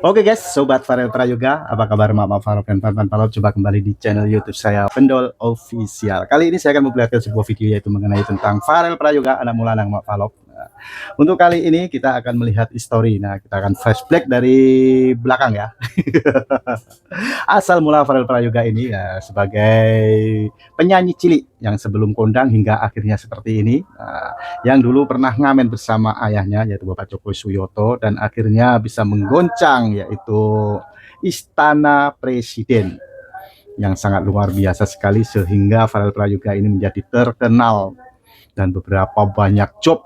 Oke guys, Sobat Farel Prayoga, apa kabar Mama Farel dan Pan Palop? Coba kembali di channel YouTube saya, Pendol Official. Kali ini saya akan memperlihatkan sebuah video yaitu mengenai tentang Farel Prayoga, anak mulanang Mak Palop. Nah, untuk kali ini kita akan melihat history. Nah, kita akan flashback dari belakang ya. Asal mula Farel Prayoga ini ya sebagai penyanyi cilik yang sebelum kondang hingga akhirnya seperti ini. Nah, yang dulu pernah ngamen bersama ayahnya yaitu Bapak Joko Suyoto dan akhirnya bisa menggoncang yaitu Istana Presiden yang sangat luar biasa sekali sehingga Farel Prayoga ini menjadi terkenal dan beberapa banyak job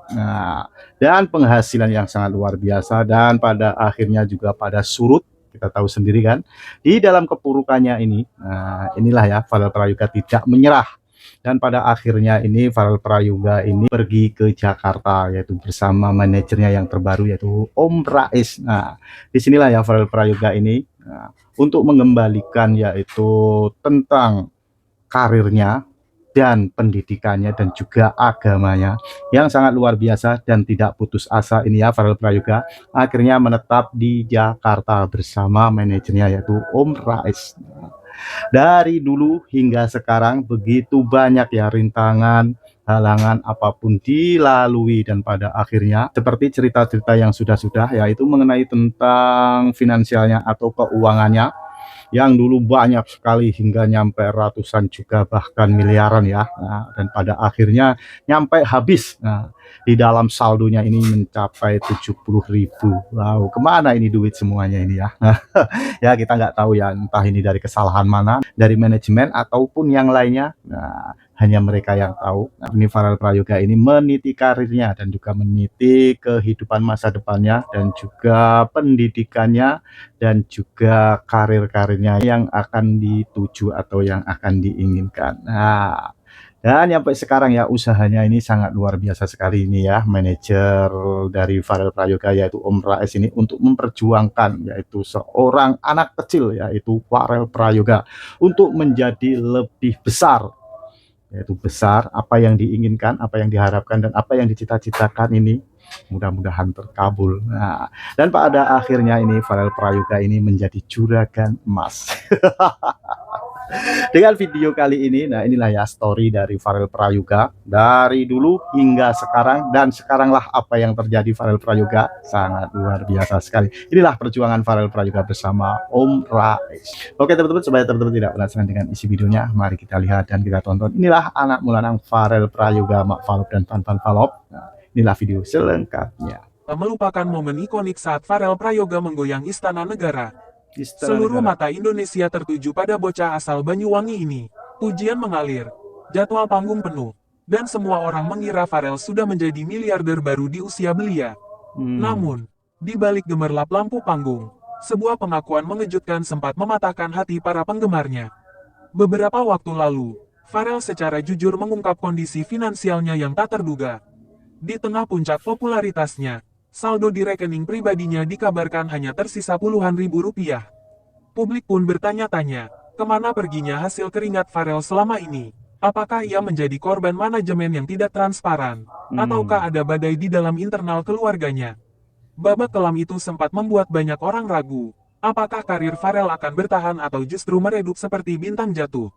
dan penghasilan yang sangat luar biasa, dan pada akhirnya juga pada surut. Kita tahu sendiri kan di dalam kepurukannya ini. Inilah ya Farel Prayoga tidak menyerah, dan pada akhirnya ini Farel Prayoga ini pergi ke Jakarta yaitu bersama manajernya yang terbaru yaitu Om Rais. Nah, disinilah ya Farel Prayoga ini untuk mengembalikan yaitu tentang karirnya dan pendidikannya dan juga agamanya yang sangat luar biasa, dan tidak putus asa ini ya Farel Prayoga akhirnya menetap di Jakarta bersama manajernya yaitu Om Rais. Dari dulu hingga sekarang begitu banyak ya rintangan, halangan apapun dilalui, dan pada akhirnya seperti cerita-cerita yang sudah-sudah yaitu mengenai tentang finansialnya atau keuangannya yang dulu banyak sekali hingga nyampe ratusan juga bahkan miliaran ya. Nah, dan pada akhirnya nyampe habis. Nah, di dalam saldonya ini mencapai 70.000. Wow, kemana ini duit semuanya ini ya? Ya kita nggak tahu ya, entah ini dari kesalahan mana, dari manajemen ataupun yang lainnya. Nah, hanya mereka yang tahu. Nah, ini Farel Prayoga ini meniti karirnya dan juga meniti kehidupan masa depannya dan juga pendidikannya dan juga karir-karirnya yang akan dituju atau yang akan diinginkan. Nah, dan sampai sekarang ya usahanya ini sangat luar biasa sekali ini ya, manajer dari Farel Prayoga yaitu Om Rais ini untuk memperjuangkan yaitu seorang anak kecil yaitu Farel Prayoga untuk menjadi lebih besar, yaitu besar apa yang diinginkan, apa yang diharapkan, dan apa yang dicita-citakan ini mudah-mudahan terkabul. Nah, dan pada akhirnya ini Farel Prayoga ini menjadi juragan emas. Dengan video kali ini, nah inilah ya story dari Farel Prayoga dari dulu hingga sekarang, dan sekaranglah apa yang terjadi Farel Prayoga sangat luar biasa sekali. Inilah perjuangan Farel Prayoga bersama Om Rais. Oke teman-teman, supaya teman-teman tidak penasaran dengan isi videonya, mari kita lihat dan kita tonton. Inilah anak mulanang Farel Prayoga, Mak Falop dan Pan Palop. Nah, inilah video selengkapnya. Melupakan momen ikonik saat Farel Prayoga menggoyang Istana Negara. Istana Seluruh Negara. mata Indonesia tertuju pada bocah asal Banyuwangi ini. Pujian mengalir, jadwal panggung penuh, dan semua orang mengira Farel sudah menjadi miliarder baru di usia belia. Namun, di balik gemerlap lampu panggung, sebuah pengakuan mengejutkan sempat mematahkan hati para penggemarnya. Beberapa waktu lalu, Farel secara jujur mengungkap kondisi finansialnya yang tak terduga. Di tengah puncak popularitasnya, saldo di rekening pribadinya dikabarkan hanya tersisa puluhan ribu rupiah. Publik pun bertanya-tanya, kemana perginya hasil keringat Farel selama ini? Apakah ia menjadi korban manajemen yang tidak transparan? Ataukah ada badai di dalam internal keluarganya? Babak kelam itu sempat membuat banyak orang ragu. Apakah karir Farel akan bertahan atau justru meredup seperti bintang jatuh?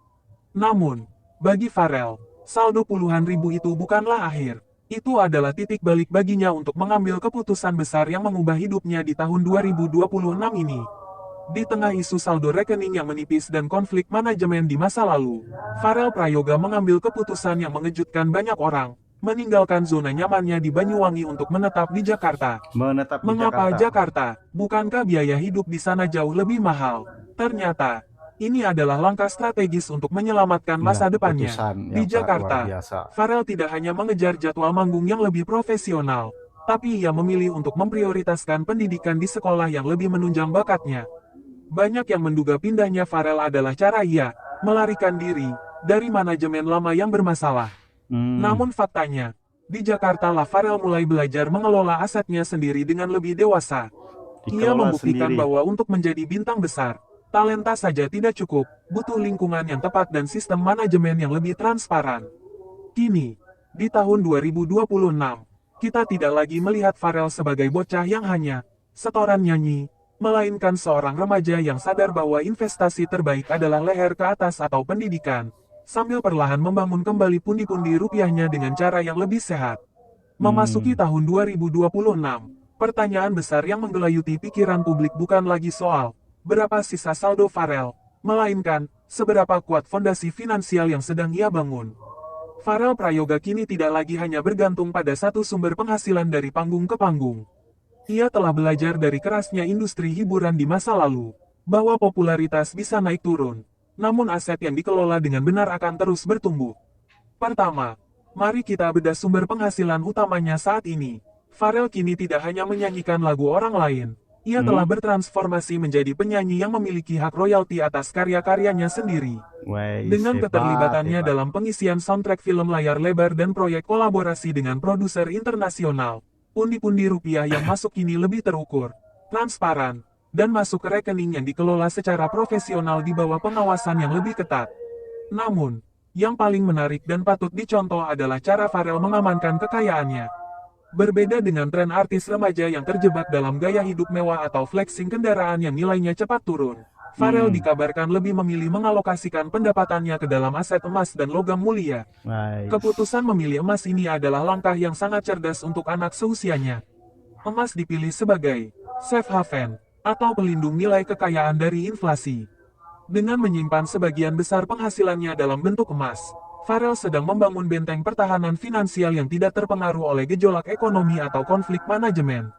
Namun, bagi Farel, saldo puluhan ribu itu bukanlah akhir. Itu adalah titik balik baginya untuk mengambil keputusan besar yang mengubah hidupnya di tahun 2026 ini. Di tengah isu saldo rekening yang menipis dan konflik manajemen di masa lalu, Farel Prayoga mengambil keputusan yang mengejutkan banyak orang, meninggalkan zona nyamannya di Banyuwangi untuk menetap di Jakarta. Menetap di Mengapa Jakarta. Jakarta? Bukankah biaya hidup di sana jauh lebih mahal? Ternyata, ini adalah langkah strategis untuk menyelamatkan Ya, masa depannya. keputusan Di yang sangat luar Jakarta, biasa. Farel tidak hanya mengejar jadwal manggung yang lebih profesional, tapi ia memilih untuk memprioritaskan pendidikan di sekolah yang lebih menunjang bakatnya. Banyak yang menduga pindahnya Farel adalah cara ia melarikan diri dari manajemen lama yang bermasalah. Namun faktanya, di Jakarta lah Farel mulai belajar mengelola asetnya sendiri dengan lebih dewasa. Ia Dikelola membuktikan sendiri. bahwa untuk menjadi bintang besar, talenta saja tidak cukup, butuh lingkungan yang tepat dan sistem manajemen yang lebih transparan. Kini, di tahun 2026, kita tidak lagi melihat Farel sebagai bocah yang hanya setoran nyanyi, melainkan seorang remaja yang sadar bahwa investasi terbaik adalah leher ke atas atau pendidikan, sambil perlahan membangun kembali pundi-pundi rupiahnya dengan cara yang lebih sehat. Memasuki tahun 2026, pertanyaan besar yang menggelayuti pikiran publik bukan lagi soal berapa sisa saldo Farel, melainkan seberapa kuat fondasi finansial yang sedang ia bangun. Farel Prayoga kini tidak lagi hanya bergantung pada satu sumber penghasilan dari panggung ke panggung. Ia telah belajar dari kerasnya industri hiburan di masa lalu, bahwa popularitas bisa naik turun, namun aset yang dikelola dengan benar akan terus bertumbuh. Pertama, mari kita bedah sumber penghasilan utamanya saat ini. Farel kini tidak hanya menyanyikan lagu orang lain, ia telah bertransformasi menjadi penyanyi yang memiliki hak royalti atas karya-karyanya sendiri. Dengan keterlibatannya dalam pengisian soundtrack film layar lebar dan proyek kolaborasi dengan produser internasional, pundi-pundi rupiah yang masuk kini lebih terukur, transparan, dan masuk ke rekening yang dikelola secara profesional di bawah pengawasan yang lebih ketat. Namun, yang paling menarik dan patut dicontoh adalah cara Farel mengamankan kekayaannya. Berbeda dengan tren artis remaja yang terjebak dalam gaya hidup mewah atau flexing kendaraan yang nilainya cepat turun, Farel dikabarkan lebih memilih mengalokasikan pendapatannya ke dalam aset emas dan logam mulia. Keputusan memilih emas ini adalah langkah yang sangat cerdas untuk anak seusianya. Emas dipilih sebagai safe haven atau pelindung nilai kekayaan dari inflasi. Dengan menyimpan sebagian besar penghasilannya dalam bentuk emas, Farel sedang membangun benteng pertahanan finansial yang tidak terpengaruh oleh gejolak ekonomi atau konflik manajemen.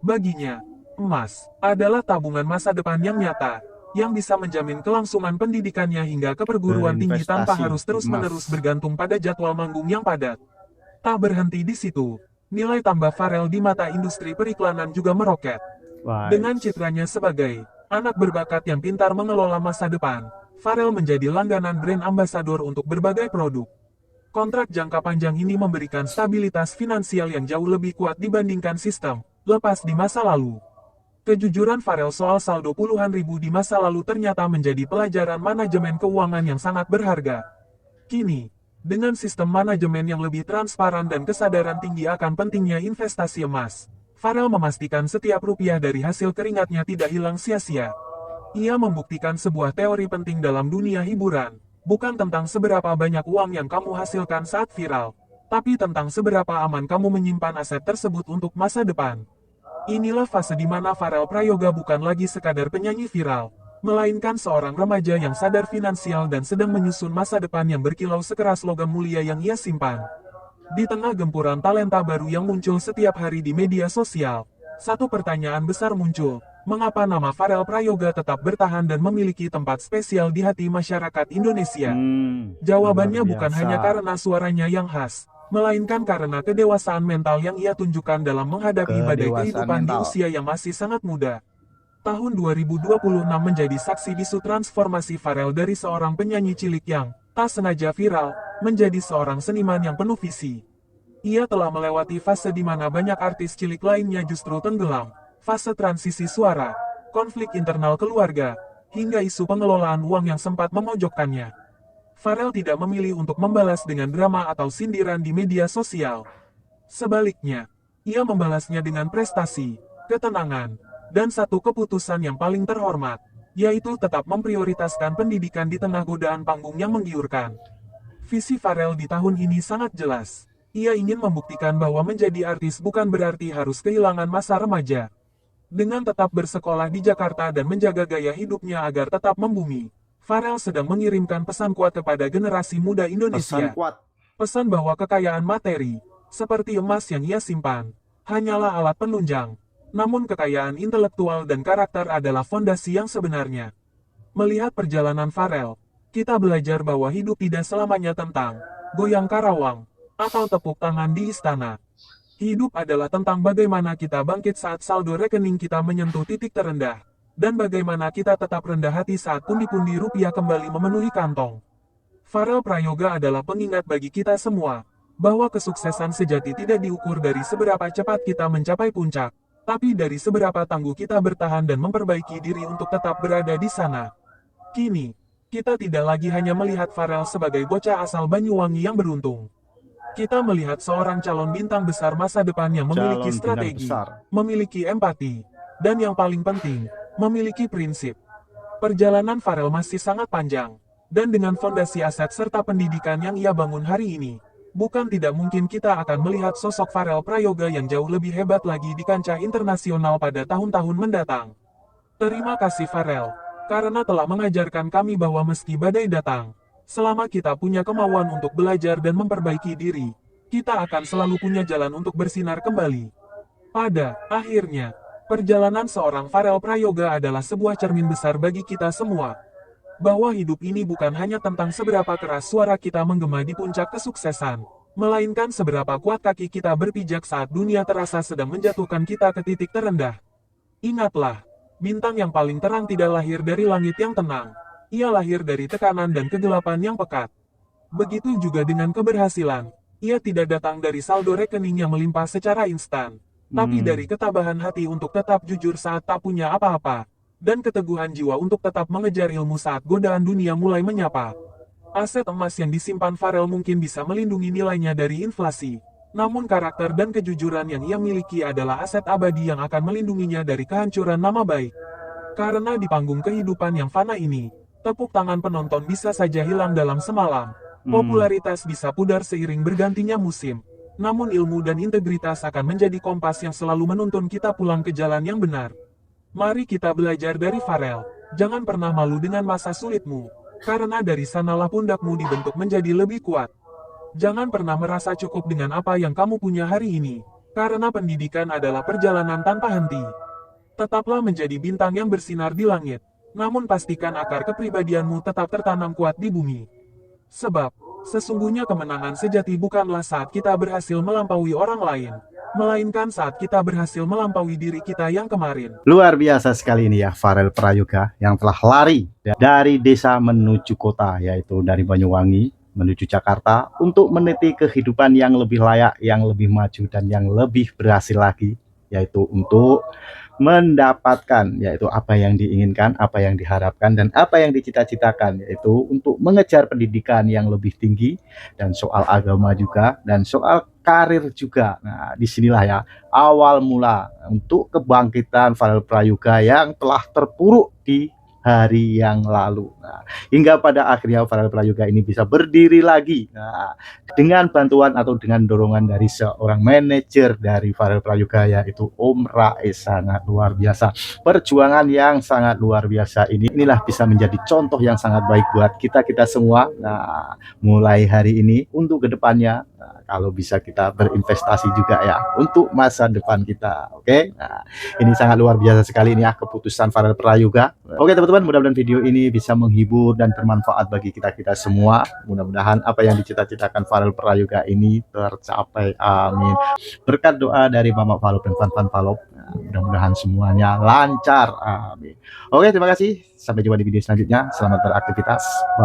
Baginya, emas adalah tabungan masa depan yang nyata, yang bisa menjamin kelangsungan pendidikannya hingga ke perguruan tinggi tanpa harus terus-menerus bergantung pada jadwal manggung yang padat. Tak berhenti di situ, nilai tambah Farel di mata industri periklanan juga meroket. Dengan citranya sebagai anak berbakat yang pintar mengelola masa depan, Farel menjadi langganan brand ambasador untuk berbagai produk. Kontrak jangka panjang ini memberikan stabilitas finansial yang jauh lebih kuat dibandingkan sistem lepas di masa lalu. Kejujuran Farel soal saldo puluhan ribu di masa lalu ternyata menjadi pelajaran manajemen keuangan yang sangat berharga. Kini, dengan sistem manajemen yang lebih transparan dan kesadaran tinggi akan pentingnya investasi emas, Farel memastikan setiap rupiah dari hasil keringatnya tidak hilang sia-sia. Ia membuktikan sebuah teori penting dalam dunia hiburan, bukan tentang seberapa banyak uang yang kamu hasilkan saat viral, tapi tentang seberapa aman kamu menyimpan aset tersebut untuk masa depan. Inilah fase di mana Farel Prayoga bukan lagi sekadar penyanyi viral, melainkan seorang remaja yang sadar finansial dan sedang menyusun masa depan yang berkilau sekeras logam mulia yang ia simpan. Di tengah gempuran talenta baru yang muncul setiap hari di media sosial, satu pertanyaan besar muncul, mengapa nama Farel Prayoga tetap bertahan dan memiliki tempat spesial di hati masyarakat Indonesia? Jawabannya bukan hanya karena suaranya yang khas, melainkan karena kedewasaan mental yang ia tunjukkan dalam menghadapi badai kehidupan di usia yang masih sangat muda. Tahun 2026 menjadi saksi bisu transformasi Farel dari seorang penyanyi cilik yang tak sengaja viral, menjadi seorang seniman yang penuh visi. Ia telah melewati fase di mana banyak artis cilik lainnya justru tenggelam, fase transisi suara, konflik internal keluarga, hingga isu pengelolaan uang yang sempat memojokkannya. Farel tidak memilih untuk membalas dengan drama atau sindiran di media sosial. Sebaliknya, ia membalasnya dengan prestasi, ketenangan, dan satu keputusan yang paling terhormat, yaitu tetap memprioritaskan pendidikan di tengah godaan panggung yang menggiurkan. Visi Farel di tahun ini sangat jelas. Ia ingin membuktikan bahwa menjadi artis bukan berarti harus kehilangan masa remaja. Dengan tetap bersekolah di Jakarta dan menjaga gaya hidupnya agar tetap membumi, Farel sedang mengirimkan pesan kuat kepada generasi muda Indonesia. Pesan bahwa kekayaan materi, seperti emas yang ia simpan, hanyalah alat penunjang. Namun kekayaan intelektual dan karakter adalah fondasi yang sebenarnya. Melihat perjalanan Farel, kita belajar bahwa hidup tidak selamanya tentang goyang karawang atau tepuk tangan di istana. Hidup adalah tentang bagaimana kita bangkit saat saldo rekening kita menyentuh titik terendah, dan bagaimana kita tetap rendah hati saat pundi-pundi rupiah kembali memenuhi kantong. Farel Prayoga adalah pengingat bagi kita semua, bahwa kesuksesan sejati tidak diukur dari seberapa cepat kita mencapai puncak, tapi dari seberapa tangguh kita bertahan dan memperbaiki diri untuk tetap berada di sana. Kini, kita tidak lagi hanya melihat Farel sebagai bocah asal Banyuwangi yang beruntung. Kita melihat seorang calon bintang besar masa depan yang memiliki strategi, memiliki empati, dan yang paling penting, memiliki prinsip. Perjalanan Farel masih sangat panjang, dan dengan fondasi aset serta pendidikan yang ia bangun hari ini, bukan tidak mungkin kita akan melihat sosok Farel Prayoga yang jauh lebih hebat lagi di kancah internasional pada tahun-tahun mendatang. Terima kasih Farel, karena telah mengajarkan kami bahwa meski badai datang, selama kita punya kemauan untuk belajar dan memperbaiki diri, kita akan selalu punya jalan untuk bersinar kembali. Pada akhirnya, perjalanan seorang Farel Prayoga adalah sebuah cermin besar bagi kita semua. Bahwa hidup ini bukan hanya tentang seberapa keras suara kita menggema di puncak kesuksesan, melainkan seberapa kuat kaki kita berpijak saat dunia terasa sedang menjatuhkan kita ke titik terendah. Ingatlah, bintang yang paling terang tidak lahir dari langit yang tenang. Ia lahir dari tekanan dan kegelapan yang pekat. Begitu juga dengan keberhasilan. Ia tidak datang dari saldo rekening yang melimpah secara instan, tapi dari ketabahan hati untuk tetap jujur saat tak punya apa-apa, dan keteguhan jiwa untuk tetap mengejar ilmu saat godaan dunia mulai menyapa. Aset emas yang disimpan Farel mungkin bisa melindungi nilainya dari inflasi, namun karakter dan kejujuran yang ia miliki adalah aset abadi yang akan melindunginya dari kehancuran nama baik. Karena di panggung kehidupan yang fana ini, tepuk tangan penonton bisa saja hilang dalam semalam. Popularitas bisa pudar seiring bergantinya musim. Namun ilmu dan integritas akan menjadi kompas yang selalu menuntun kita pulang ke jalan yang benar. Mari kita belajar dari Farel. Jangan pernah malu dengan masa sulitmu, karena dari sanalah pundakmu dibentuk menjadi lebih kuat. Jangan pernah merasa cukup dengan apa yang kamu punya hari ini, karena pendidikan adalah perjalanan tanpa henti. Tetaplah menjadi bintang yang bersinar di langit, namun pastikan akar kepribadianmu tetap tertanam kuat di bumi. Sebab, sesungguhnya kemenangan sejati bukanlah saat kita berhasil melampaui orang lain, melainkan saat kita berhasil melampaui diri kita yang kemarin. Luar biasa sekali ini ya Farel Prayoga yang telah lari dari desa menuju kota, yaitu dari Banyuwangi menuju Jakarta untuk meniti kehidupan yang lebih layak, yang lebih maju dan yang lebih berhasil lagi, yaitu untuk mendapatkan yaitu apa yang diinginkan, apa yang diharapkan dan apa yang dicita-citakan, yaitu untuk mengejar pendidikan yang lebih tinggi dan soal agama juga dan soal karir juga. Nah, disinilah ya awal mula untuk kebangkitan Farel Prayoga yang telah terpuruk di hari yang lalu. Nah, hingga pada akhirnya Farel Prayoga ini bisa berdiri lagi. Nah, dengan bantuan atau dengan dorongan dari seorang manajer dari Farel Prayoga, yaitu Om Rais. Sangat luar biasa. Perjuangan yang sangat luar biasa inilah bisa menjadi contoh yang sangat baik buat kita semua. Nah, mulai hari ini untuk kedepannya, kalau bisa kita berinvestasi juga ya untuk masa depan kita. Oke. Nah, ini sangat luar biasa sekali ini ya keputusan Farel Prayoga. Oke teman-teman, mudah-mudahan video ini bisa menghibur dan bermanfaat bagi kita semua. Mudah-mudahan apa yang dicita-citakan Farel Prayoga ini tercapai. Amin. Berkat doa dari Mama Falop dan Fan Falop, mudah-mudahan semuanya lancar. Amin. Oke, terima kasih. Sampai jumpa di video selanjutnya. Selamat beraktivitas. Bye.